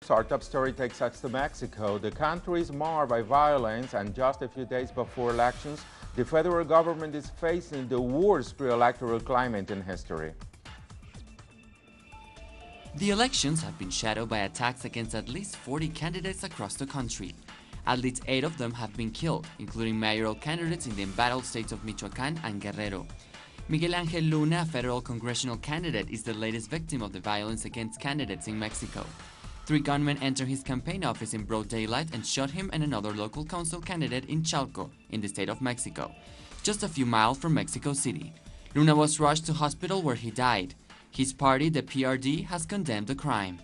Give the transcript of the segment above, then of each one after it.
Our top story takes us to Mexico. The country is marred by violence, and just a few days before elections, the federal government is facing the worst pre-electoral climate in history. The elections have been shadowed by attacks against at least 40 candidates across the country. At least 8 of them have been killed, including mayoral candidates in the embattled states of Michoacán and Guerrero. Miguel Angel Luna, a federal congressional candidate, is the latest victim of the violence against candidates in Mexico. 3 gunmen entered his campaign office in broad daylight and shot him and another local council candidate in Chalco, in the state of Mexico, just a few miles from Mexico City. Luna was rushed to hospital where he died. His party, the PRD, has condemned the crime.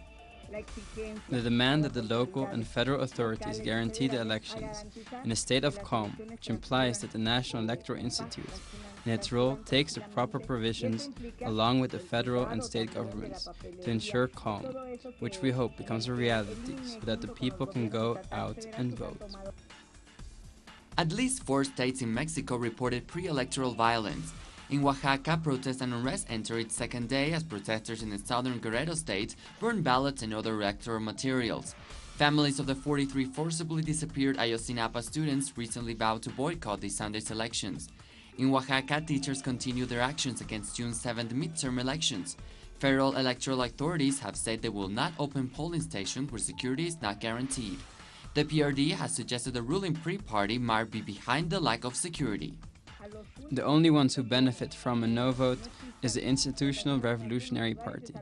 The demand that the local and federal authorities guarantee the elections in a state of calm, which implies that the National Electoral Institute, in its role, takes the proper provisions along with the federal and state governments to ensure calm, which we hope becomes a reality so that the people can go out and vote. At least 4 states in Mexico reported pre-electoral violence. In Oaxaca, protest and unrest entered its second day as protesters in the southern Guerrero state burned ballots and other electoral materials. Families of the 43 forcibly disappeared Ayotzinapa students recently vowed to boycott this Sunday's elections. In Oaxaca, teachers continue their actions against June 7th midterm elections. Federal electoral authorities have said they will not open polling stations where security is not guaranteed. The PRD has suggested the ruling PRI party might be behind the lack of security. The only ones who benefit from a no vote is the Institutional Revolutionary Party.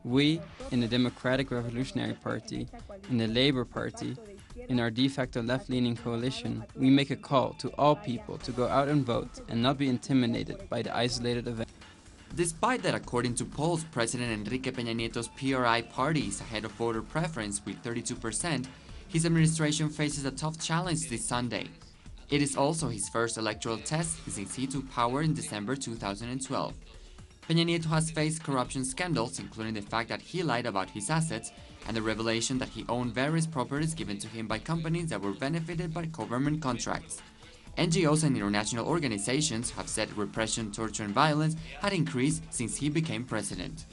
We, in the Democratic Revolutionary Party, in the Labour Party, in our de facto left-leaning coalition, we make a call to all people to go out and vote and not be intimidated by the isolated event. Despite that, according to polls, President Enrique Peña Nieto's PRI party is ahead of voter preference with 32%, his administration faces a tough challenge this Sunday. It is also his first electoral test since he took power in December 2012. Peña Nieto has faced corruption scandals, including the fact that he lied about his assets and the revelation that he owned various properties given to him by companies that were benefited by government contracts. NGOs and international organizations have said repression, torture and violence had increased since he became president.